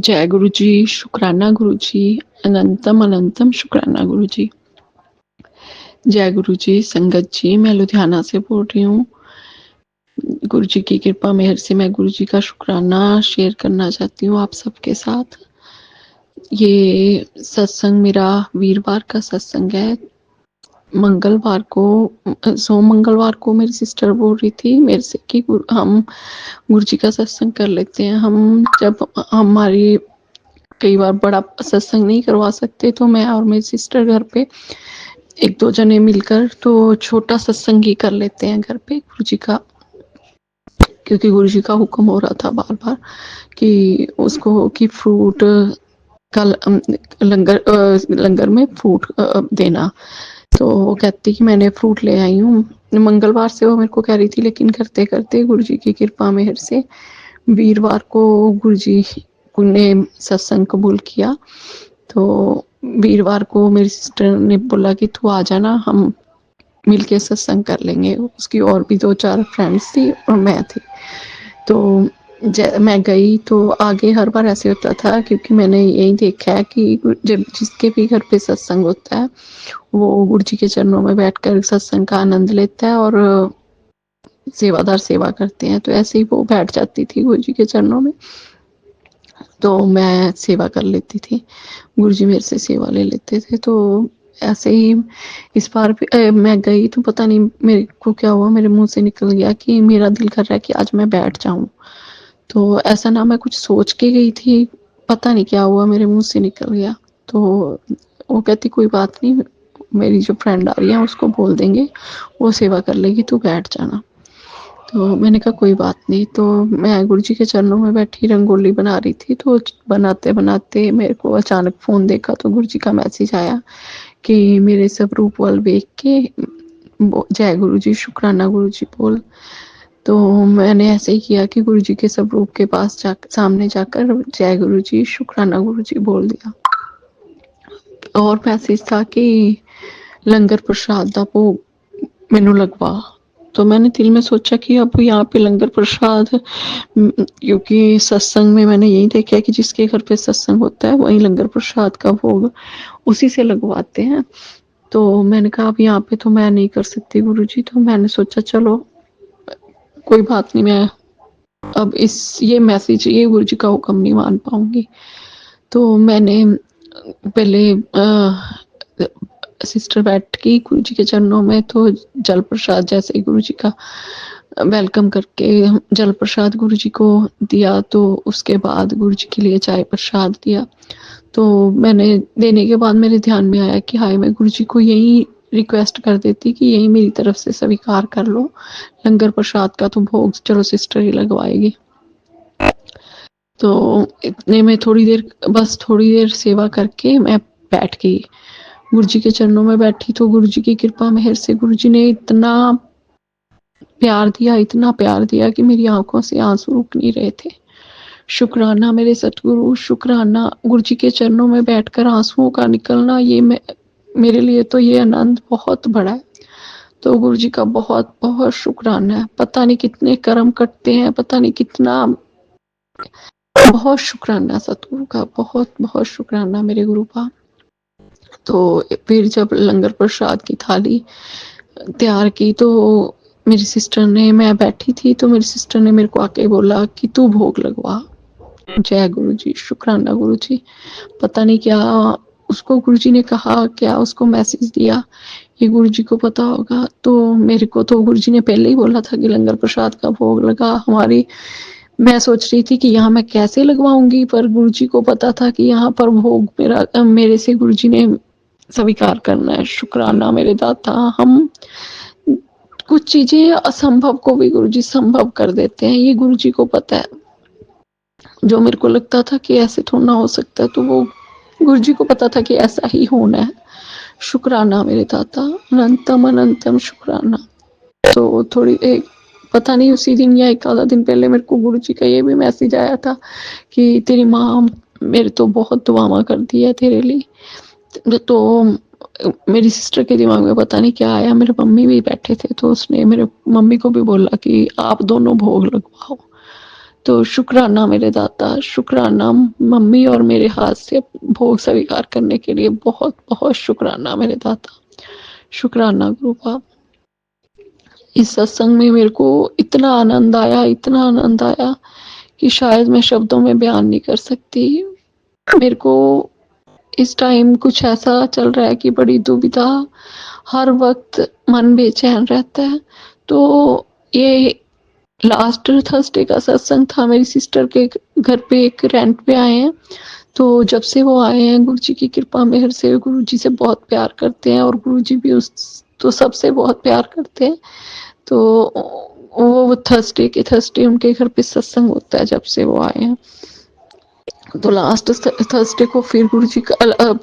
जय गुरु जी, शुक्राना गुरु जी, अनंतम अनंतम शुक्राना गुरु जी। जय गुरु जी, संगत जी, मैं लुधियाना से बोल रही हूँ। गुरु जी की कृपा मेहर से मैं गुरु जी का शुक्राना शेयर करना चाहती हूँ आप सबके साथ। ये सत्संग मेरा वीरवार का सत्संग है। मंगलवार को मंगलवार को मेरी सिस्टर बोल रही थी मेरे से कि हम गुरु जी का सत्संग कर लेते हैं। हम जब हमारी कई बार बड़ा सत्संग नहीं करवा सकते तो मैं और मेरी सिस्टर घर पे एक दो जने मिलकर तो छोटा सत्संग ही कर लेते हैं घर पे गुरु जी का, क्योंकि गुरु जी का हुक्म हो रहा था बार बार कि उसको कि फ्रूट का लंगर में फ्रूट देना। तो वो कहती कि मैंने फ्रूट ले आई हूँ। मंगलवार से वो मेरे को कह रही थी, लेकिन करते करते गुरु जी की कृपा मेहर से वीरवार को गुरु जी ने सत्संग कबूल किया। तो वीरवार को मेरी सिस्टर ने बोला कि तू आ जाना, हम मिलके सत्संग कर लेंगे। उसकी और भी दो चार फ्रेंड्स थी और मैं थी। तो मैं गई तो आगे हर बार ऐसे होता था, क्योंकि मैंने यही देखा है कि जब जिसके भी घर पे सत्संग होता है वो गुरु जी के चरणों में बैठकर सत्संग का आनंद लेता है और सेवादार सेवा करते हैं। तो ऐसे ही वो बैठ जाती थी गुरु जी के चरणों में, तो मैं सेवा कर लेती थी, गुरु जी मेरे से सेवा ले लेते थे। तो ऐसे ही इस बार भी मैं गई तो पता नहीं मेरे को क्या हुआ, मेरे मुंह से निकल गया कि मेरा दिल कर रहा है कि आज मैं बैठ जाऊं। तो ऐसा ना मैं कुछ सोच के गई थी, पता नहीं क्या हुआ मेरे मुंह से निकल गया। तो वो कहती कोई बात नहीं, मेरी जो फ्रेंड आ रही है उसको बोल देंगे, वो सेवा कर लेगी, तू बैठ जाना। तो मैंने कहा कोई बात नहीं। तो मैं गुरु जी के चरणों में बैठी रंगोली बना रही थी, तो बनाते बनाते मेरे को अचानक फोन देखा तो गुरु जी का मैसेज आया कि मेरे सब रूप वाल देख के जय गुरु जी, शुक्राना गुरु जी बोल। तो मैंने ऐसे ही किया कि गुरु जी के सब रूप के पास सामने जाकर जय गुरु जी, शुक्राना गुरु जी बोल दिया। और मैसेज था कि लंगर प्रसाद दा भोग मैनू लगवा। तो मैंने दिल में सोचा कि अब यहाँ पे लंगर प्रसाद, क्योंकि सत्संग में मैंने यही देखा है कि जिसके घर पे सत्संग होता है वहीं लंगर प्रसाद का भोग उसी से लगवाते हैं। तो मैंने कहा अब यहाँ पे तो मैं नहीं कर सकती गुरुजी। तो मैंने सोचा चलो कोई बात नहीं, मैं अब ये मैसेज, ये गुरुजी का हुक्म नहीं मान पाऊंगी। तो मैंने पहले सिस्टर बैठ गई गुरु जी के चरणों में, तो जल प्रसाद जैसे ही गुरु जी का वेलकम करके जल प्रसाद गुरु जी को दिया, तो उसके बाद गुरु जी के लिए चाय प्रसाद दिया। तो मैंने देने के बाद मेरे ध्यान में आया कि हाय मैं गुरु जी को यही रिक्वेस्ट कर देती कि यही मेरी तरफ से स्वीकार कर लो, लंगर प्रसाद का तो भोग चलो सिस्टर ही लगवाएगी। तो इतने में बस थोड़ी देर सेवा करके मैं बैठ गई, गुरु जी के चरणों में बैठी। तो गुरु जी की कृपा मेहर से गुरु जी ने इतना इतना प्यार दिया कि मेरी आंखों से आंसू रुक नहीं रहे थे। शुक्राना मेरे सतगुरु, शुक्राना गुरु जी के चरणों में बैठकर आंसुओं का निकलना, ये मेरे लिए तो ये आनंद बहुत बड़ा है। तो गुरु जी का बहुत बहुत शुक्राना है। पता नहीं कितने कर्म कटते हैं, पता नहीं कितना, बहुत शुक्राना सतगुरु का, बहुत बहुत शुक्राना मेरे गुरु का। तो फिर जब लंगर प्रसाद की थाली तैयार की तो मेरी सिस्टर ने, मैं बैठी थी तो मेरी सिस्टर ने मेरे को आके बोला कि तू भोग लगवा। जय गुरु जी, शुक्राना गुरु जी। पता नहीं क्या उसको गुरु जी ने कहा, क्या उसको मैसेज दिया, ये गुरु जी को पता होगा। तो मेरे को तो गुरु जी ने पहले ही बोला था कि लंगर प्रसाद का भोग लगा। मैं सोच रही थी कि यहाँ मैं कैसे लगवाऊंगी, पर गुरु जी को पता था कि यहाँ पर भोग मेरे से गुरु जी ने स्वीकार करना है। शुक्राना मेरे दाता। हम कुछ चीजें असंभव को भी गुरु जी संभव कर देते हैं, ये गुरु जी को पता है। जो मेरे को लगता था कि ऐसे थोड़ा हो सकता है, तो वो गुरु जी को पता था कि ऐसा ही होना है। शुक्राना मेरे दाता, अनंतम अनंतम शुक्राना। तो पता नहीं उसी दिन या एक आधा दिन पहले मेरे को गुरु जी का ये भी मैसेज आया था कि तेरी माँ मेरे तो बहुत दुआवा करती है तेरे लिए। तो मेरी सिस्टर के दिमाग में पता नहीं क्या आया, मेरे मम्मी भी बैठे थे तो उसने मेरे मम्मी को भी बोला कि आप दोनों भोग लगवाओ। तो शुक्राना मेरे दाता, शुक्राना मम्मी और मेरे हाथ से भोग स्वीकार करने के लिए बहुत बहुत शुक्राना मेरे दाता, शुक्राना गुरु बाप। इस सत्संग में मेरे को इतना आनंद आया, इतना आनंद आया कि शायद मैं शब्दों में बयान नहीं कर सकती। मेरे को इस टाइम कुछ ऐसा चल रहा है कि बड़ी दुविधा, हर वक्त मन बेचैन रहता है। तो ये लास्ट थर्सडे का सत्संग था, मेरी सिस्टर के घर पे एक रेंट पे आए हैं। तो जब से वो आए हैं, गुरु जी की कृपा मेहर से गुरु जी से बहुत प्यार करते हैं और गुरु जी भी उस तो सबसे बहुत प्यार करते हैं। तो वो थर्सडे उनके घर पे सत्संग होता है जब से वो आए हैं। तो लास्ट थर्सडे को फिर गुरु जी का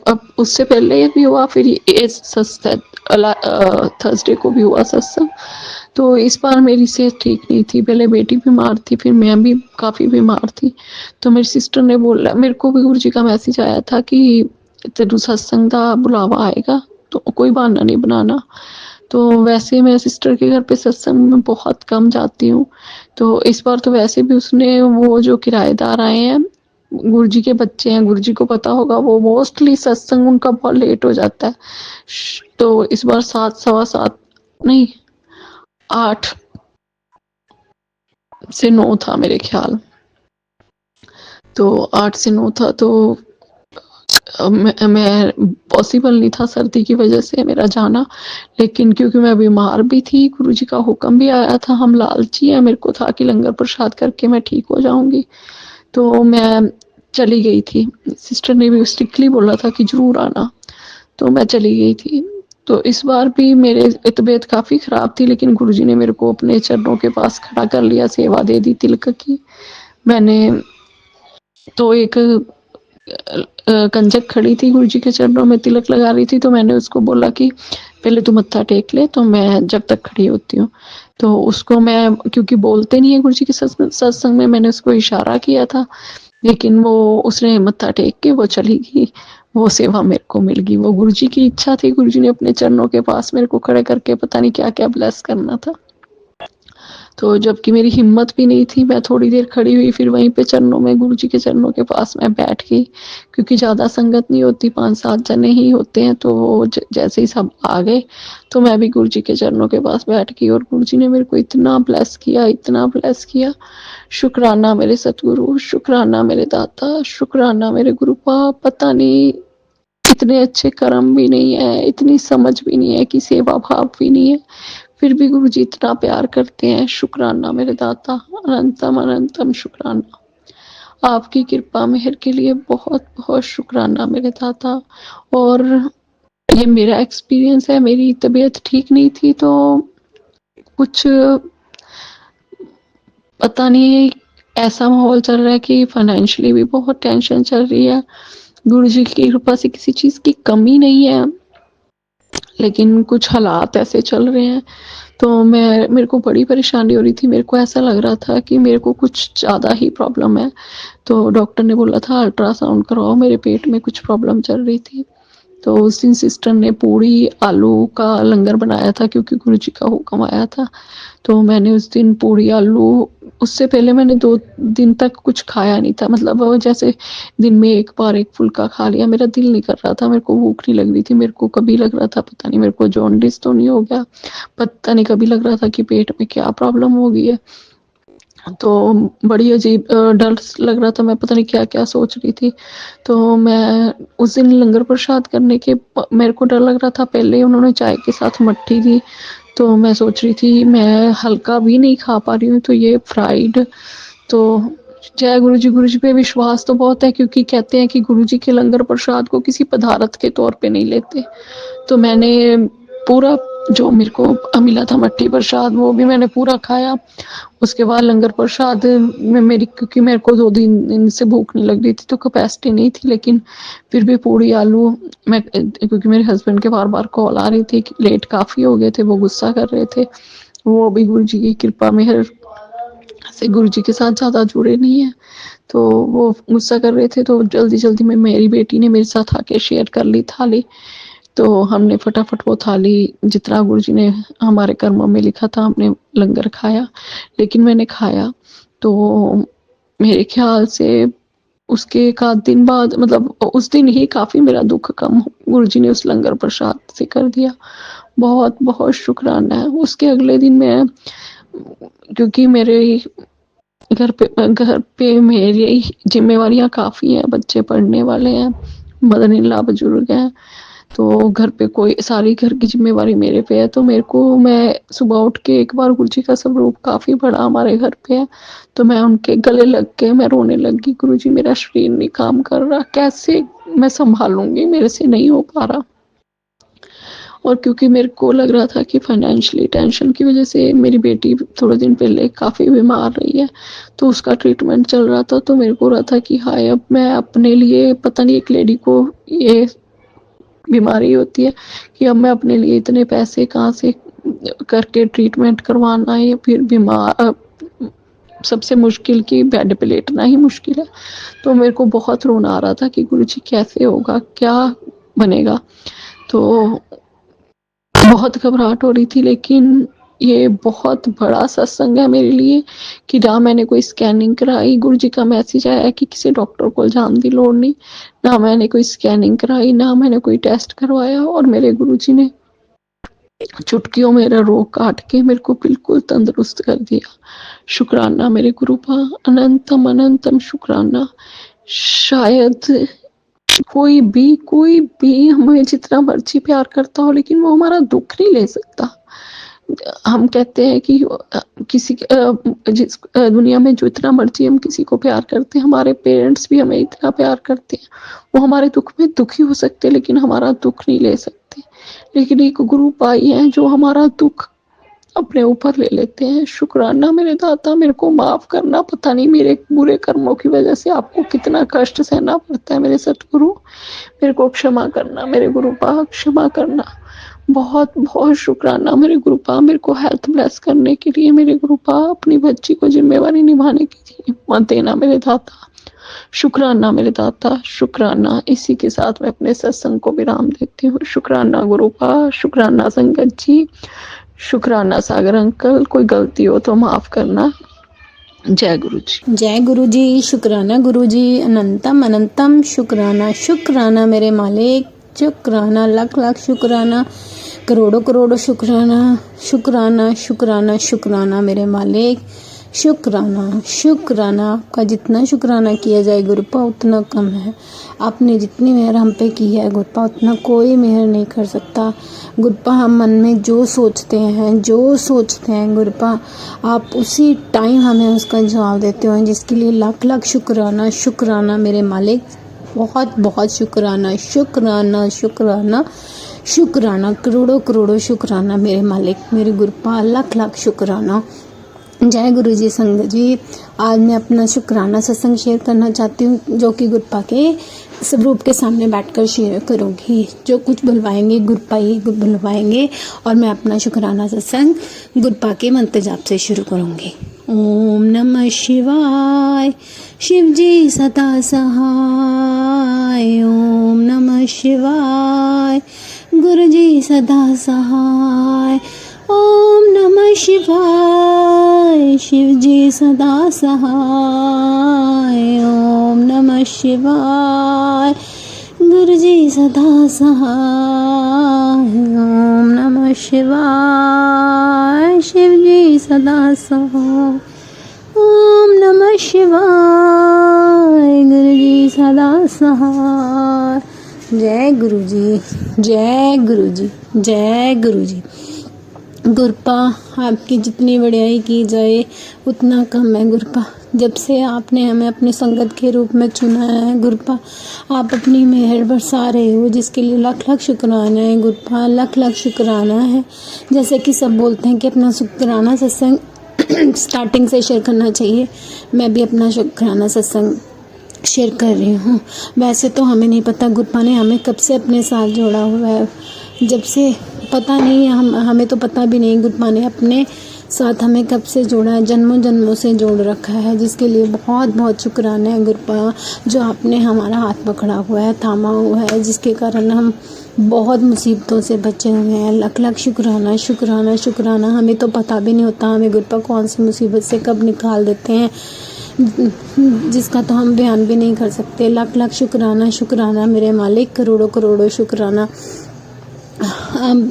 अब उससे पहले भी हुआ, फिर ये थर्सडे को भी हुआ सत्संग। तो इस बार मेरी सेहत ठीक नहीं थी, पहले बेटी बीमार थी, फिर मैं भी काफ़ी बीमार थी। तो मेरी सिस्टर ने बोला, मेरे को भी गुरु जी का मैसेज आया था कि तेरू सत्संग का बुलावा आएगा, तो कोई बहाना नहीं बनाना। तो वैसे मैं सिस्टर के घर पे सत्संग में बहुत कम जाती हूँ। तो इस बार तो वैसे भी उसने, वो जो किराएदार आए हैं गुरुजी के बच्चे हैं, गुरुजी को पता होगा, वो मोस्टली सत्संग उनका बहुत लेट हो जाता है। तो इस बार 7, सवा 7 नहीं 8 से 9 था मेरे ख्याल। तो 8 से 9 था। तो मैं पॉसिबल नहीं था सर्दी की वजह से मेरा जाना, लेकिन क्योंकि मैं बीमार भी थी, गुरुजी का हुक्म भी आया था, हम लालची हैं, मेरे को था कि लंगर प्रसाद करके मैं ठीक हो जाऊंगी। तो मैं चली गई थी। सिस्टर ने भी स्ट्रिक्टली बोला था कि जरूर आना, तो मैं चली गई थी। तो इस बार भी मेरे तबीयत काफ़ी ख़राब थी, लेकिन गुरुजी ने मेरे को अपने चरणों के पास खड़ा कर लिया, सेवा दे दी तिलक की। मैंने तो एक कंजक खड़ी थी गुरुजी के चरणों में तिलक लगा रही थी, तो मैंने उसको बोला कि पहले तू मत्था टेक ले, तो मैं जब तक खड़ी होती हूँ। तो उसको मैं, क्योंकि बोलते नहीं है गुरुजी के सत्संग में, मैंने उसको इशारा किया था, लेकिन वो उसने मत्था टेक के वो चली गई। वो सेवा मेरे को मिल गई, वो गुरुजी की इच्छा थी, गुरुजी ने अपने चरणों के पास मेरे को खड़े करके पता नहीं क्या क्या ब्लेस करना था। तो जबकि मेरी हिम्मत भी नहीं थी, मैं थोड़ी देर खड़ी हुई, फिर वहीं पे चरणों में, गुरुजी के चरणों के पास मैं बैठ गई, क्योंकि ज़्यादा संगत नहीं होती, 5-7 जने ही होते हैं। तो जैसे ही सब आ गए, तो मैं भी गुरुजी के चरणों के पास बैठ गई, और गुरुजी ने मेरे को इतना ब्लेस किया, इतना ब्लेस किया। शुक्राना मेरे सतगुरु, शुक्राना मेरे दाता, शुक्राना मेरे गुरु पाप। पता नहीं इतने अच्छे कर्म भी नहीं है, इतनी समझ भी नहीं है, कि सेवा भाव भी नहीं है, फिर भी गुरु जी इतना प्यार करते हैं। शुक्राना मेरे दाता, अनंतम अनंतम शुक्राना। आपकी कृपा मेहर के लिए बहुत बहुत शुक्राना मेरे दाता। और ये मेरा एक्सपीरियंस है, मेरी तबीयत ठीक नहीं थी, तो कुछ पता नहीं ऐसा माहौल चल रहा है कि फाइनेंशियली भी बहुत टेंशन चल रही है। गुरु जी की कृपा से किसी चीज़ की कमी नहीं है, लेकिन कुछ हालात ऐसे चल रहे हैं। तो मेरे को बड़ी परेशानी हो रही थी, मेरे को ऐसा लग रहा था कि मेरे को कुछ ज़्यादा ही प्रॉब्लम है। तो डॉक्टर ने बोला था अल्ट्रासाउंड करवाओ, मेरे पेट में कुछ प्रॉब्लम चल रही थी। तो उस दिन सिस्टर ने पूड़ी आलू का लंगर बनाया था, क्योंकि गुरु जी का हुक्म आया था। तो मैंने उस दिन पूड़ी आलू, उससे पहले मैंने 2 दिन तक कुछ खाया नहीं था, मतलब वो जैसे दिन में एक बार एक फुल्का खा लिया, मेरा दिल नहीं कर रहा था, मेरे को भूख नहीं लग रही थी, मेरे को कभी लग रहा था पता नहीं मेरे को जॉन्डिस तो नहीं हो गया, पता नहीं कभी लग रहा था कि पेट में क्या प्रॉब्लम हो गई है। तो बड़ी अजीब डर लग रहा था, मैं पता नहीं क्या क्या सोच रही थी। तो मैं उस दिन लंगर प्रसाद करने के मेरे को डर लग रहा था, पहले उन्होंने चाय के साथ मट्ठी दी, तो मैं सोच रही थी मैं हल्का भी नहीं खा पा रही हूँ, तो ये फ्राइड। तो जय गुरु जी पे विश्वास तो बहुत है, क्योंकि कहते हैं कि गुरु जी के लंगर प्रसाद को किसी पदार्थ के तौर पे नहीं लेते। तो मैंने पूरा जो मेरे को मिला था मट्ठी प्रसाद, वो भी मैंने पूरा खाया। उसके बाद लंगर प्रसाद में मेरी, क्योंकि मेरे को 2 दिन से भूख नहीं लग रही थी, तो कैपेसिटी नहीं थी, लेकिन फिर भी पूड़ी आलू मैं, क्योंकि मेरे हस्बैंड के बार बार कॉल आ रही थी, लेट काफ़ी हो गए थे, वो गुस्सा कर रहे थे, वो भी गुरु जी की कृपा मेहर से गुरु जी के साथ ज़्यादा जुड़े नहीं है, तो वो गुस्सा कर रहे थे। तो जल्दी जल्दी में मेरी बेटी ने मेरे साथ आके शेयर कर ली थाली, तो हमने फटाफट वो थाली, जितना गुरु जी ने हमारे कर्मों में लिखा था, हमने लंगर खाया। लेकिन मैंने खाया तो मेरे ख्याल से उसके एक आध दिन बाद, मतलब उस दिन ही काफ़ी मेरा दुःख कम गुरुजी ने उस लंगर प्रसाद से कर दिया। बहुत बहुत शुक्राना है। उसके अगले दिन मैं, क्योंकि मेरे घर पे मेरी जिम्मेवारियां काफ़ी हैं, बच्चे पढ़ने वाले हैं, मदर इन लॉ बुजुर्ग हैं, तो घर पे कोई सारी घर की जिम्मेवारी मेरे पे है। तो मेरे को, मैं सुबह उठ के एक बार गुरुजी का स्वरूप काफ़ी बड़ा हमारे घर पे है, तो मैं उनके गले लग के मैं रोने लगी, गुरुजी मेरा शरीर नहीं काम कर रहा, कैसे मैं संभालूंगी, मेरे से नहीं हो पा रहा। और क्योंकि मेरे को लग रहा था कि फाइनेंशियली टेंशन की वजह से मेरी बेटी थोड़े दिन पहले काफ़ी बीमार रही है, तो उसका ट्रीटमेंट चल रहा था, तो मेरे को रहा था कि हाय अब मैं अपने लिए, पता नहीं एक लेडी को ये बीमारी होती है कि अब मैं अपने लिए इतने पैसे कहाँ से करके ट्रीटमेंट करवाना है, फिर बीमार, सबसे मुश्किल की बेड पे लेटना ही मुश्किल है। तो मेरे को बहुत रोना आ रहा था कि गुरुजी कैसे होगा, क्या बनेगा। तो बहुत घबराहट हो रही थी, लेकिन ये बहुत बड़ा सत्संग है मेरे लिए कि ना मैंने कोई स्कैनिंग कराई, गुरुजी का मैसेज आया कि किसी डॉक्टर को जाने की लोड़ नहीं, ना मैंने कोई स्कैनिंग कराई, ना मैंने कोई टेस्ट करवाया, और मेरे गुरुजी ने चुटकियों मेरा रोग काट के मेरे को बिल्कुल तंदुरुस्त कर दिया। शुक्राना मेरे गुरुपा, अनंतम अनंतम शुक्राना। शायद कोई भी हमें जितना मर्जी प्यार करता हो, लेकिन वो हमारा दुख नहीं ले सकता। हम कहते हैं कि किसी जिस दुनिया में जो इतना मर्जी हम किसी को प्यार करते हैं, हमारे पेरेंट्स भी हमें इतना प्यार करते हैं, वो हमारे दुख में दुखी हो सकते, लेकिन हमारा दुख नहीं ले सकते। लेकिन एक गुरु पाई है जो हमारा दुख अपने ऊपर ले लेते हैं। शुक्राना मेरे दाता, मेरे को माफ करना, पता नहीं मेरे बुरे कर्मों की वजह से आपको कितना कष्ट सहना पड़ता है मेरे सतगुरु, मेरे को क्षमा करना मेरे गुरु पा, क्षमा करना। बहुत बहुत शुक्राना मेरे गुरु पा, मेरे को हेल्थ ब्लेस करने के लिए मेरे गुरु पा, अपनी बच्ची को जिम्मेवारी निभाने की हिम्मत देना मेरे दाता। शुक्राना मेरे दाता, शुक्राना। इसी के साथ मैं अपने सत्संग को विराम देती हूँ। शुक्राना गुरु पा, शुक्राना संगत जी, शुक्राना सागर अंकल, कोई गलती हो तो माफ करना। जय गुरु जी। जय गुरु जी। शुक्राना गुरु जी, अनंतम अनंतम शुक्राना। शुक्राना मेरे मालिक, शुक्राना, लाख लाख शुक्राना, करोड़ों करोड़ों शुक्राना, शुक्राना शुक्राना शुक्राना मेरे मालिक, शुक्राना शुक्राना। आपका जितना शुक्राना किया जाए गुरुपा उतना कम है। आपने जितनी मेहर हम पे की है गुरुपा, उतना कोई मेहर नहीं कर सकता। गुरुपा हम मन में जो सोचते हैं गुरुपा, आप उसी टाइम हमें उसका जवाब देते हो, जिसके लिए लाख लाख शुक्राना। शुक्राना मेरे मालिक, बहुत बहुत शुक्राना, शुक्राना शुक्राना शुक्राना, करोड़ों करोड़ों शुक्राना मेरे मालिक, मेरे गुरुपा, लाख लाख शुक्राना। जय गुरु जी। संगत जी, आज मैं अपना शुक्राना सत्संग शेयर करना चाहती हूँ, जो कि गुरुपा के स्वरूप के सामने बैठकर शेयर करूँगी। जो कुछ बुलवाएंगे गुरुपा ही बुलवाएंगे, और मैं अपना शुक्राना सत्संग गुरुपा के मंत्र जाप से शुरू करूँगी। ओम नमः शिवाय, शिव जी सदा सहाय। ओम नमः शिवाय, गुरु जी सदा सहाय। ओम नमः शिवाय, शिव जी सदा सहाय। ओम नमः शिवाय, गुरु जी सदा सहाय। ओम नमः शिवाय, शिव जी सदा सहाय। ओम नमः शिवाय, गुरु जी सदा सहाय। जय गुरु जी, जय गुरु जी, जय गुरु जी। गुरुपा, आपकी जितनी बड़ाई की जाए उतना कम है गुरुपा। जब से आपने हमें अपनी संगत के रूप में चुना है गुरुपा, आप अपनी मेहर बरसा रहे हो, जिसके लिए लाख लाख शुक्राना है गुरुपा, लाख लाख शुक्राना है। जैसे कि सब बोलते हैं कि अपना शुक्राना सत्संग स्टार्टिंग से शेयर करना चाहिए, मैं भी अपना शुक्राना सत्संग शेयर कर रही हूँ। वैसे तो हमें नहीं पता गुरुपा ने हमें कब से अपने साथ जोड़ा हुआ है, जब से पता नहीं, हमें तो पता भी नहीं गुरुपा ने अपने साथ हमें कब से जोड़ा है, जन्मों जन्मों से जोड़ रखा है, जिसके लिए बहुत बहुत शुक्राना है गुरुपा, जो आपने हमारा हाथ पकड़ा हुआ है, थामा हुआ है, जिसके कारण हम बहुत मुसीबतों से बचे हुए हैं। लाख लाख शुक्राना, शुक्राना शुक्राना। हमें तो पता भी नहीं होता हमें गुरुपा कौन सी मुसीबत से कब निकाल देते हैं, जिसका तो हम बयान भी नहीं कर सकते। लाख लाख शुक्राना शुक्राना मेरे मालिक, करोड़ों करोड़ों शुक्राना। हम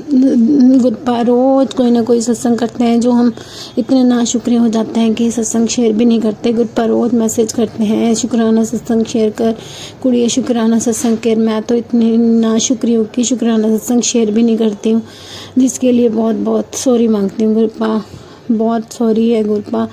गुरपा रोज़ कोई ना कोई सत्संग करते हैं जो हम इतने नाशुक्रिया हो जाते हैं कि सत्संग शेयर भी नहीं करते। गुरपा रोज़ मैसेज करते हैं शुक्राना सत्संग शेयर कर, कुड़िए शुक्राना सत्संग कर। मैं तो इतनी नाशुक्रिया हूँ कि शुक्राना सत्संग शेयर भी नहीं करती हूँ, जिसके लिए बहुत बहुत सॉरी मांगती हूँ गुरपा, बहुत सॉरी है गुरपा।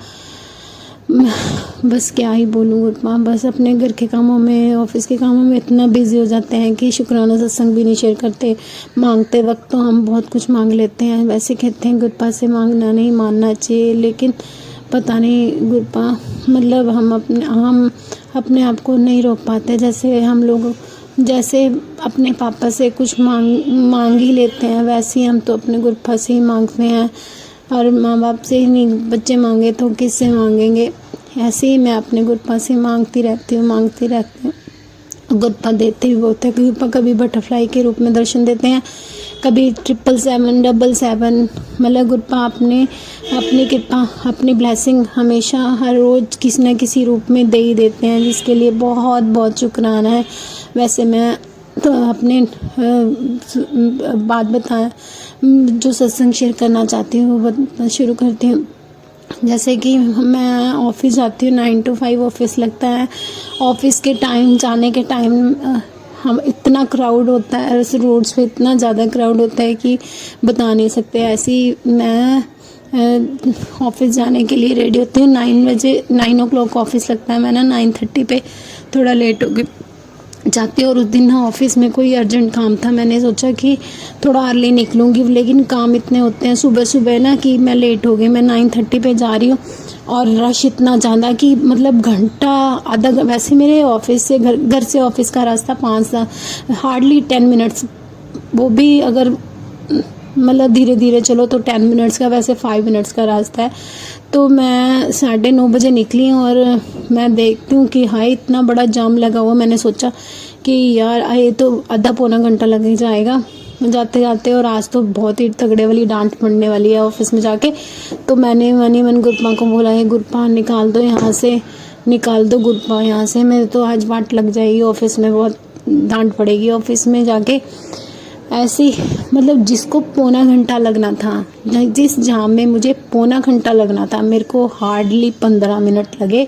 बस क्या ही बोलूँ गुरपा, बस अपने घर के कामों में, ऑफिस के कामों में इतना बिजी हो जाते हैं कि शुक्राना सत्संग भी नहीं शेयर करते। मांगते वक्त तो हम बहुत कुछ मांग लेते हैं, वैसे कहते हैं गुरपा से मांगना नहीं मानना चाहिए, लेकिन पता नहीं गुरपा, मतलब हम अपने आप को नहीं रोक पाते। जैसे हम लोग जैसे अपने पापा से कुछ मांग ही लेते हैं, वैसे ही हम तो अपने गुरपा से ही मांगते हैं। और माँ बाप से ही नहीं बच्चे मांगे तो किससे मांगेंगे। ऐसे ही मैं अपने गुरपा से मांगती रहती हूँ। गुरपा देते भी बहुत है। गुरपा कभी बटरफ्लाई के रूप में दर्शन देते हैं, कभी 777 मतलब गुरपा अपनी कृपा, अपनी ब्लेसिंग हमेशा हर रोज़ किसी न किसी रूप में दे ही देते हैं, जिसके लिए बहुत बहुत शुक्राना है। वैसे मैं तो अपने बात बताएं, जो सत्संग शेयर करना चाहती हूँ वो शुरू करती हूँ। जैसे कि मैं ऑफिस जाती हूँ, 9 to 5 ऑफिस लगता है। ऑफिस के टाइम, जाने के टाइम हम इतना क्राउड होता है, रोड्स पे इतना ज़्यादा क्राउड होता है कि बता नहीं सकते। ऐसी मैं ऑफिस जाने के लिए रेडी होती हूँ। 9 o'clock ऑफिस लगता है, मैं ना 9:30 पे थोड़ा लेट हो गई जाती हूँ। और उस दिन ना ऑफिस में कोई अर्जेंट काम था, मैंने सोचा कि थोड़ा अर्ली निकलूँगी, लेकिन काम इतने होते हैं सुबह सुबह ना कि मैं लेट हो गई। मैं 9:30 पे जा रही हूँ और रश इतना ज़्यादा कि मतलब घंटा आधा, वैसे मेरे ऑफिस से घर से ऑफिस का रास्ता 5 10 मिनट्स, वो भी अगर मतलब धीरे धीरे चलो तो 10 मिनट्स का, वैसे 5 मिनट्स का रास्ता है। तो मैं 9:30 बजे निकली और मैं देखती हूँ कि हाय इतना बड़ा जाम लगा हुआ। मैंने सोचा कि यार ये तो आधा पौना घंटा लग ही जाएगा जाते जाते, और आज तो बहुत ही तगड़े वाली डांट पड़ने वाली है ऑफिस में जाके। तो मैंने मन गुरपा को बोला है, गुरपा निकाल दो यहाँ से, निकाल दो गुरपा यहाँ से, मेरे तो आज वाट लग जाएगी ऑफिस में, बहुत डांट पड़ेगी ऑफिस में जाके। ऐसे मतलब जिसको पौना घंटा लगना था, जिस जाम में मुझे पौना घंटा लगना था, मेरे को हार्डली 15 मिनट लगे।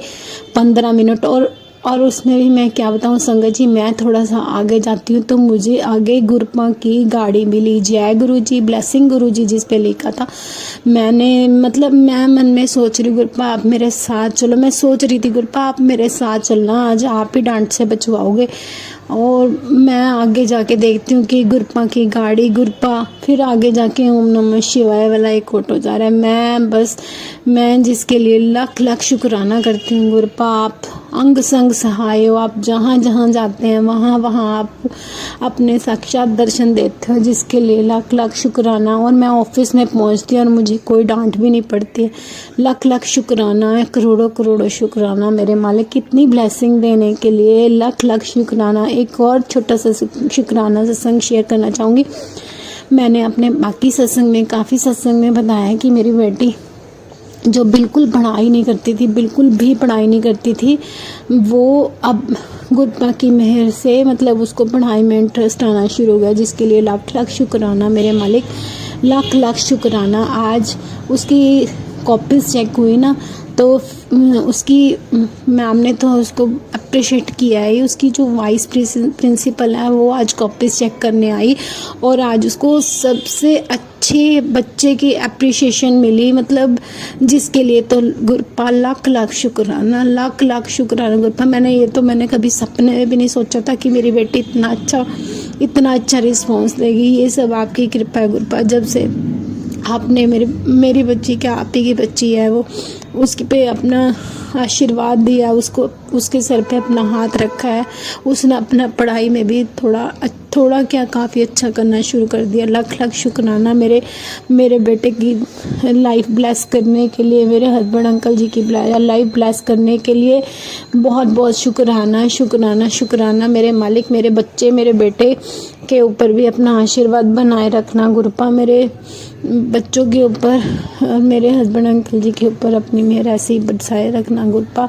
15 मिनट और उसमें भी मैं क्या बताऊँ संगत जी, मैं थोड़ा सा आगे जाती हूँ तो मुझे आगे गुरपा की गाड़ी मिली। जय गुरु जी, ब्लेसिंग गुरु जी जिस पे लिखा था। मैंने मतलब मैं मन में सोच रही, गुरपा आप मेरे साथ चलो। मैं सोच रही थी गुरपा आप मेरे साथ चलना, आज आप ही डांट से बचवाओगे। और मैं आगे जाके देखती हूँ कि गुरपा की गाड़ी, गुरपा, फिर आगे जाके ओम नमः शिवाय वाला एक ऑटो जा रहा है। मैं जिसके लिए लाख लाख शुक्राना करती हूँ गुरपा, आप अंग संग सहाय हो। आप जहाँ जहाँ जाते हैं वहाँ आप अपने साक्षात दर्शन देते हो, जिसके लिए लाख लाख शुक्राना। और मैं ऑफिस में पहुँचती हूँ और मुझे कोई डांट भी नहीं पड़ती है। लाख लाख शुक्राना है, करोड़ों करोड़ों शुक्राना मेरे मालिक, कितनी ब्लेसिंग देने के लिए लाख लाख शुक्राना। एक और छोटा सा शुक्राना सत्संग शेयर करना चाहूँगी। मैंने अपने बाकी सत्संग में, काफ़ी सत्संग में बताया कि मेरी बेटी जो बिल्कुल पढ़ाई नहीं करती थी, बिल्कुल भी पढ़ाई नहीं करती थी, वो अब गुरपा की मेहर से मतलब उसको पढ़ाई में इंटरेस्ट आना शुरू हो गया, जिसके लिए लाख लाख शुक्राना मेरे मालिक, लाख लाख शुक्राना। आज उसकी कॉपीज़ चेक हुई ना, तो उसकी मैम ने तो उसको अप्रिशिएट किया है। उसकी जो वाइस प्रिंसिपल है वो आज कॉपीज़ चेक करने आई और आज उसको सबसे अच्छे बच्चे की अप्रिशिएशन मिली, मतलब जिसके लिए तो गुरपा लाख लाख शुक्राना, लाख लाख शुक्राना गुरपा। मैंने कभी सपने में भी नहीं सोचा था कि मेरी बेटी इतना अच्छा रिस्पॉन्स देगी। ये सब आपकी कृपा है गुरपा। जब से आपने मेरी बच्ची, क्या आप ही की बच्ची है वो, उसके पे अपना आशीर्वाद दिया, उसके सर पे अपना हाथ रखा है, उसने अपना पढ़ाई में भी थोड़ा क्या काफ़ी अच्छा करना शुरू कर दिया। लाख लाख शुक्राना मेरे बेटे की लाइफ ब्लेस करने के लिए, मेरे हस्बैंड अंकल जी की लाइफ ब्लेस करने के लिए बहुत बहुत शुक्राना शुक्राना शुक्राना मेरे मालिक। मेरे बच्चे, मेरे बेटे के ऊपर भी अपना आशीर्वाद बनाए रखना गुरुपा, मेरे बच्चों के ऊपर और मेरे हस्बैंड अंकल जी के ऊपर अपनी मेहर ऐसे ही बरसाए रखना गुरुपा।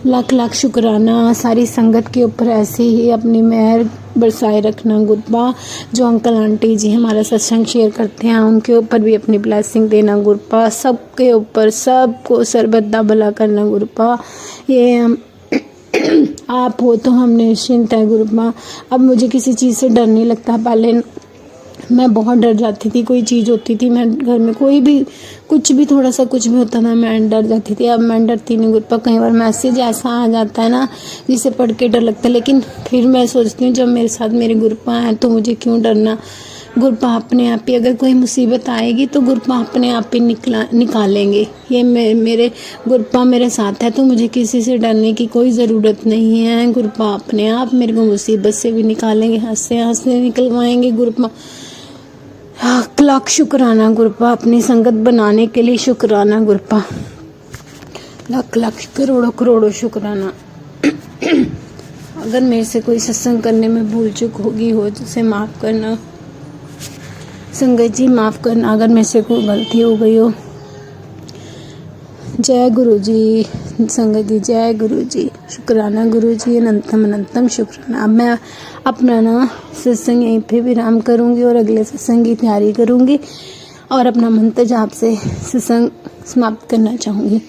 लाख लाख शुक्राना सारी संगत के ऊपर ऐसे ही अपनी मेहर बरसाए रखना गुरुपा। जो अंकल आंटी जी हमारा सत्संग शेयर करते हैं उनके ऊपर भी अपनी ब्लेसिंग देना गुरुपा। सबके ऊपर सबको सर्वदा भला करना गुरुपा। ये आप हो तो हम निश्चिंत है गुरुपा। अब मुझे किसी चीज़ से डर नहीं लगता। पहले मैं बहुत डर जाती थी, कोई चीज़ होती थी, मैं घर में कोई भी कुछ भी थोड़ा सा कुछ भी होता था मैं डर जाती थी। अब मैं डरती नहीं गुरुपा। कई बार मैसेज ऐसा आ जाता है ना जिसे पढ़ के डर लगता है, लेकिन फिर मैं सोचती हूँ जब मेरे साथ मेरे गुरुपा हैं तो मुझे क्यों डरना। गुरुपा अपने आप ही, अगर कोई मुसीबत आएगी तो गुरुपा अपने आप ही निकालेंगे। ये मेरे गुरुपा मेरे साथ है तो मुझे किसी से डरने की कोई ज़रूरत नहीं है। गुरुपा अपने आप मेरे को मुसीबत से भी निकालेंगे, हंसते हंसते निकलवाएंगे गुरुपा। लाख लाख शुक्राना गुरुपा, अपनी संगत बनाने के लिए शुक्राना गुरुपा। लाख लाख करोड़ों करोड़ों शुक्राना। अगर मेरे से कोई सत्संग करने में भूल चूक होगी हो तो उसे माफ़ करना संगत जी, माफ़ करना अगर मेरे से कोई गलती हो गई हो। जय गुरु जी संगत जी, जय गुरु जी। शुक्राना गुरु जी, अनंतम अनंतम शुक्राना। अब मैं अपना ना सत्संग यहीं पे विराम करूँगी और अगले सत्संग की तैयारी करूँगी और अपना मंत्र जाप से सत्संग समाप्त करना चाहूँगी।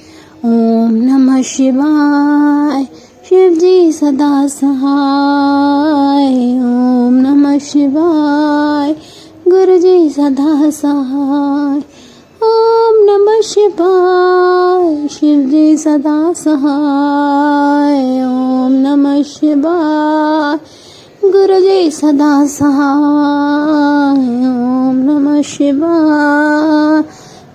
ओम नमः शिवाय, शिव जी सदा सहाय। ओम नमः शिवाय, गुरु जी सदा सहाय। ओम नमः शिवाय, शिव जी सदा सहाय। ओम नमः शिवाय, गुरु जी सदा सहाय। ओम नमः शिवाय,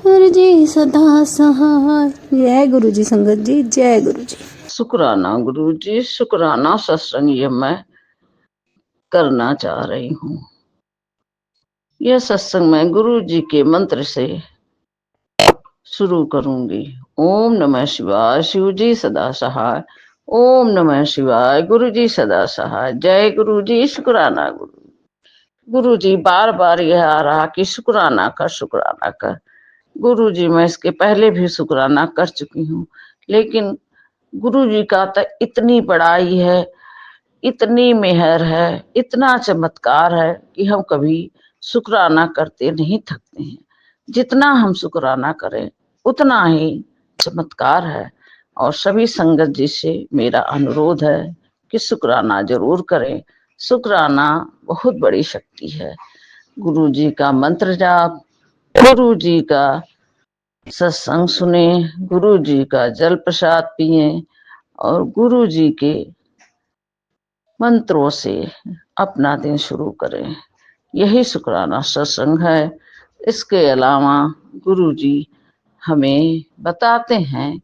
गुरु जी सदा सहाय। जय गुरु जी संगत जी, जय गुरु जी। शुक्राना गुरु जी, शुक्राना सत्संग ये मैं करना चाह रही हूँ। यह सत्संग मैं गुरु जी के मंत्र से शुरू करूंगी। ओम नमः शिवाय, शिव जी सदा सहाय। ओम नमः शिवाय, गुरु जी सदा सहाय। जय गुरु जी, शुक्राना गुरु जी। बार बार यह आ रहा कि शुक्राना कर, शुक्राना कर। गुरु जी मैं इसके पहले भी शुक्राना कर चुकी हूँ, लेकिन गुरु जी का तो इतनी बड़ाई है, इतनी मेहर है, इतना चमत्कार है कि हम कभी शुक्राना करते नहीं थकते हैं। जितना हम शुक्राना करें उतना ही चमत्कार है। और सभी संगत जी से मेरा अनुरोध है कि शुक्राना जरूर करें। शुक्राना बहुत बड़ी शक्ति है। गुरु जी का मंत्र जाप, गुरु जी का सत्संग सुने, गुरु जी का जल प्रसाद पिए और गुरु जी के मंत्रों से अपना दिन शुरू करें। यही शुक्राना सत्संग है। इसके अलावा गुरु जी हमें बताते हैं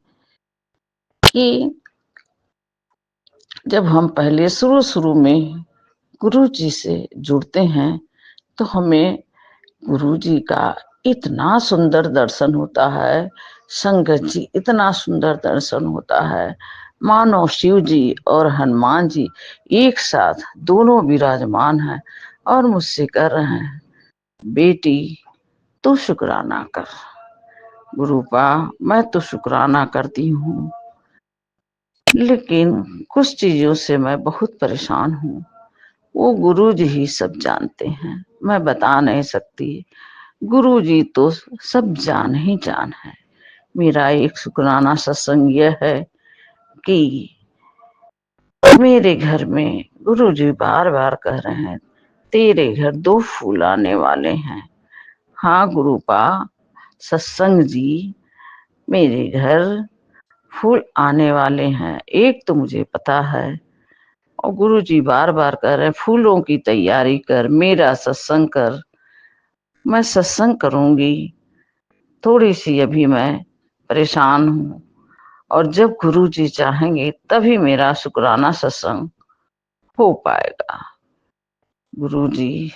कि जब हम पहले शुरू में गुरु जी से जुड़ते हैं तो हमें गुरु जी का इतना सुंदर दर्शन होता है, संगत जी इतना सुंदर दर्शन होता है, मानो शिव जी और हनुमान जी एक साथ दोनों विराजमान हैं और मुझसे कह रहे हैं, बेटी तू शुक्राना कर। गुरुपा मैं तो शुक्राना करती हूँ, लेकिन कुछ चीजों से मैं बहुत परेशान हूँ। वो गुरु जी ही सब जानते हैं, मैं बता नहीं सकती। गुरु जी तो सब जान ही जान है। मेरा एक शुक्राना सत्संग यह है कि मेरे घर में गुरु जी बार बार कह रहे हैं, तेरे घर 2 फूल आने वाले हैं। हाँ गुरुपा, सत्संग जी मेरे घर फूल आने वाले हैं, एक तो मुझे पता है। और गुरु जी बार बार कह रहे हैं, फूलों की तैयारी कर, मेरा सत्संग कर। मैं सत्संग करूंगी, थोड़ी सी अभी मैं परेशान हूँ और जब गुरु जी चाहेंगे तभी मेरा शुक्राना सत्संग हो पाएगा। गुरु जी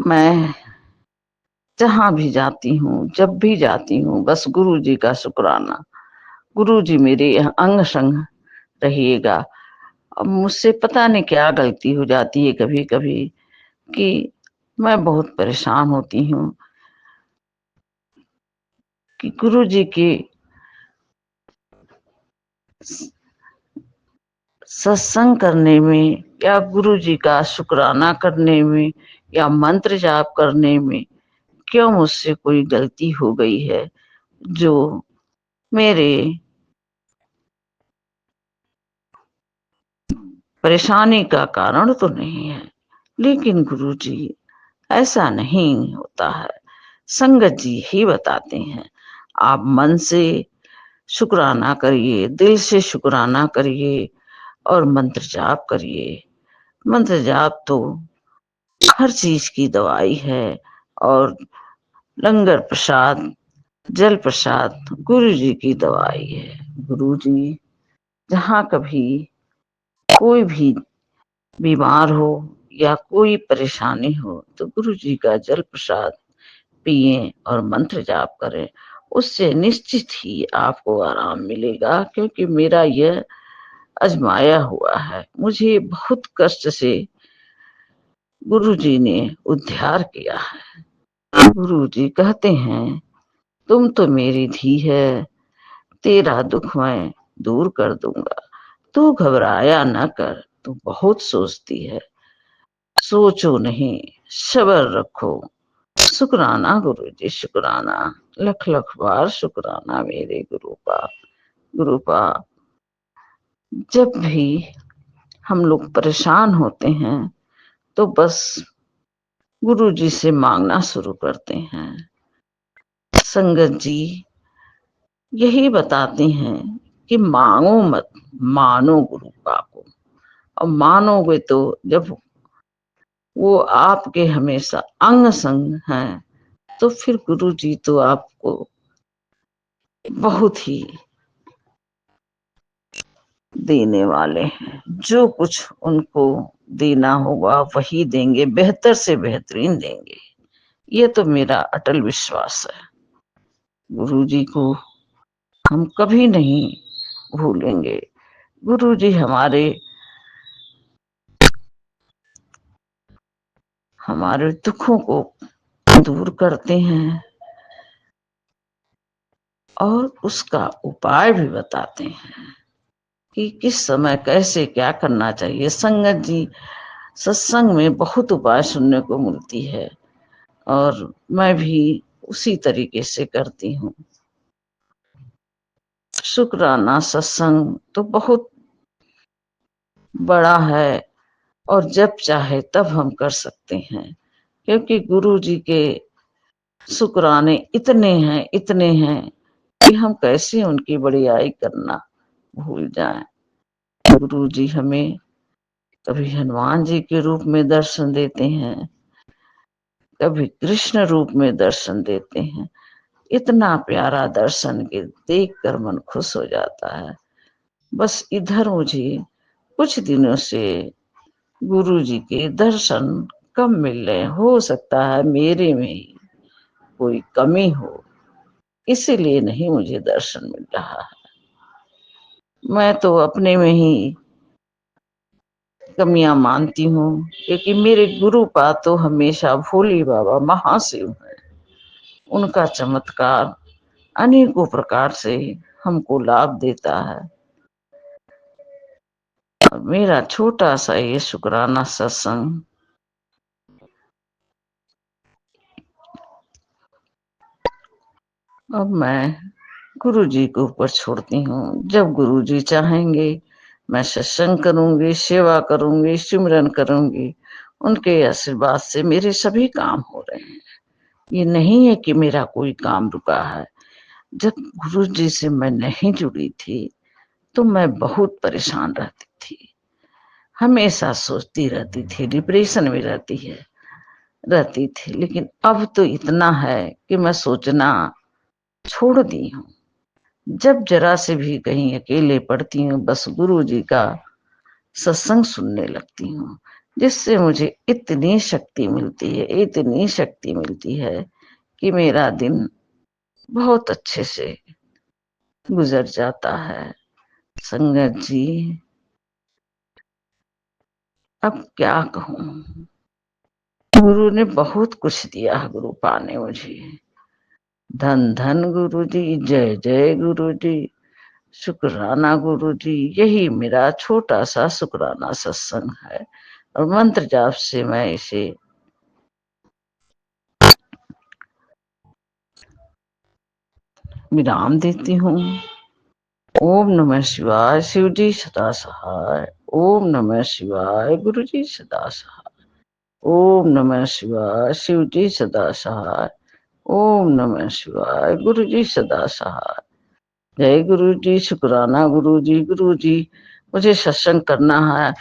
मैं जहां भी जाती हूँ, जब भी जाती हूँ, बस गुरु जी का शुक्राना। गुरु जी मेरे अंग संग रहिएगा अब मुझसे पता नहीं क्या गलती हो जाती है कभी कभी कि मैं बहुत परेशान होती हूँ कि गुरु जी की सत्संग करने में या गुरु जी का शुक्राना करने में या मंत्र जाप करने में क्यों मुझसे कोई गलती हो गई है जो मेरे परेशानी का कारण तो नहीं है। लेकिन गुरु जी ऐसा नहीं होता है, संगत जी ही बताते हैं। आप मन से शुक्राना करिए, दिल से शुक्राना करिए और मंत्र जाप करिए। मंत्र जाप तो हर चीज की दवाई है और लंगर प्रसाद, जल प्रसाद गुरु जी की दवाई है। गुरु जी जहाँ कभी कोई भी बीमार हो या कोई परेशानी हो तो गुरु जी का जल प्रसाद पिए और मंत्र जाप करें, उससे निश्चित ही आपको आराम मिलेगा। क्योंकि मेरा यह आजमाया हुआ है, मुझे बहुत कष्ट से गुरु जी ने उद्धार किया है। गुरु जी कहते हैं तुम तो मेरी धी है, तेरा दुख मैं दूर कर दूंगा, तू घबराया न कर, तू बहुत सोचती है, सोचो नहीं, सब्र रखो। शुक्राना गुरु जी, शुक्राना, लख लख बार शुक्राना मेरे गुरु का। गुरु का जब भी हम लोग परेशान होते हैं तो बस गुरु जी से मांगना शुरू करते हैं। संगत जी यही बताते हैं कि मांगो मत, मानो गुरु का को। और मानोगे तो जब वो आपके हमेशा अंग संग हैं तो फिर गुरु जी तो आपको बहुत ही देने वाले हैं। जो कुछ उनको देना होगा वही देंगे, बेहतर से बेहतरीन देंगे। ये तो मेरा अटल विश्वास है। गुरु जी को हम कभी नहीं भूलेंगे। गुरु जी हमारे दुखों को दूर करते हैं और उसका उपाय भी बताते हैं कि किस समय कैसे क्या करना चाहिए। संगत जी सत्संग में बहुत उपाय सुनने को मिलती है और मैं भी उसी तरीके से करती हूँ। शुक्राना सत्संग तो बहुत बड़ा है और जब चाहे तब हम कर सकते हैं, क्योंकि गुरु जी के शुक्राने इतने हैं कि हम कैसे उनकी बड़ाई करना भूल जाएं। गुरु जी हमें कभी हनुमान जी के रूप में दर्शन देते हैं, कभी कृष्ण रूप में दर्शन देते हैं। इतना प्यारा दर्शन के देख कर मन खुश हो जाता है। बस इधर मुझे कुछ दिनों से गुरु जी के दर्शन कम मिल रहे, हो सकता है मेरे में ही कोई कमी हो, इसीलिए नहीं मुझे दर्शन मिल रहा है। मैं तो अपने में ही कमियां मानती हूँ, क्योंकि मेरे गुरु का तो हमेशा भोले बाबा महाशिव है। उनका चमत्कार अनेकों प्रकार से हमको लाभ देता है। और मेरा छोटा सा ये शुक्राना सत्संग अब मैं गुरु जी के ऊपर छोड़ती हूँ। जब गुरु जी चाहेंगे मैं सत्संग करूंगी, सेवा करूंगी, सिमरन करूंगी। उनके आशीर्वाद से मेरे सभी काम हो रहे हैं। ये नहीं है कि मेरा कोई काम रुका है। जब गुरु जी से मैं नहीं जुड़ी थी तो मैं बहुत परेशान रहती थी, हमेशा सोचती रहती थी, डिप्रेशन में रहती थी। लेकिन अब तो इतना है कि मैं सोचना छोड़ दी हूँ। जब जरा से भी कहीं अकेले पड़ती हूँ बस गुरु जी का सत्संग सुनने लगती हूँ, जिससे मुझे इतनी शक्ति मिलती है कि मेरा दिन बहुत अच्छे से गुजर जाता है। संगत जी अब क्या कहूँ, गुरु ने बहुत कुछ दिया, गुरुपा ने मुझे। धन धन गुरु जी, जय जय गुरु जी, शुक्राना गुरु जी। यही मेरा छोटा सा शुक्राना सत्संग है, और मंत्र जाप से मैं इसे विराम देती हूँ। ओम नमः शिवाय, शिव जी सदा सहाय। ओम नमः शिवाय, गुरु जी सदा सहाय। ओम नमः शिवाय, शिव जी सदा सहाय। ओम नमः शिवाय, गुरु जी सदा सहाय। जय गुरु जी, शुक्राना गुरु जी। गुरु जी, मुझे सत्संग करना है,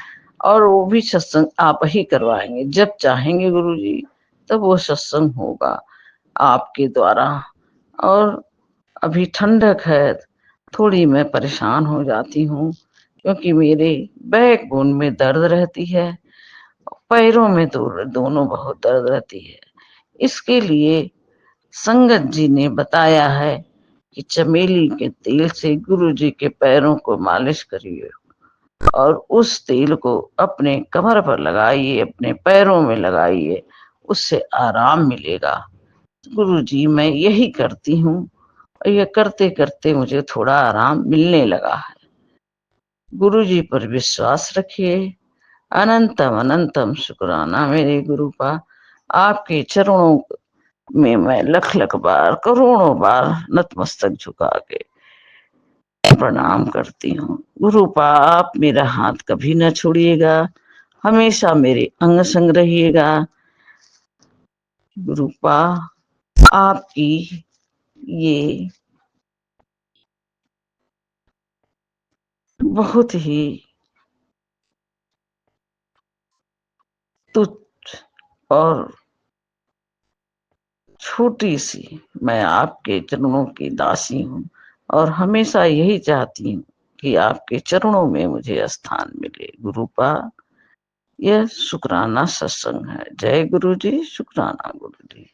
और वो भी सत्संग आप ही करवाएंगे। जब चाहेंगे गुरु जी तब वो सत्संग होगा आपके द्वारा। और अभी ठंडक है, थोड़ी मैं परेशान हो जाती हूँ, क्योंकि मेरे बैकबोन में दर्द रहती है, पैरों में दोनों बहुत दर्द रहती है। इसके लिए संगत जी ने बताया है कि चमेली के तेल से गुरु जी के पैरों को मालिश करिए, और उस तेल को अपने कमर पर लगाइए, अपने पैरों में लगाइए, उससे आराम मिलेगा। गुरु जी, मैं यही करती हूँ, और ये करते करते मुझे थोड़ा आराम मिलने लगा है। गुरु जी पर विश्वास रखिए। अनंतम अनंतम शुक्राना मेरे गुरुपा। आपके चरणों में मैं लख लख बार, करोड़ों बार नतमस्तक झुका के प्रणाम करती हूँ। गुरुपा, आप मेरा हाथ कभी न छोड़िएगा, हमेशा मेरे अंग संग रहिएगा। गुरुपा, आपकी ये बहुत ही तुच्छ और छोटी सी मैं आपके चरणों की दासी हूँ, और हमेशा यही चाहती हूँ कि आपके चरणों में मुझे स्थान मिले। गुरुपा, यह शुक्राना सत्संग है। जय गुरु जी, शुक्राना गुरु जी।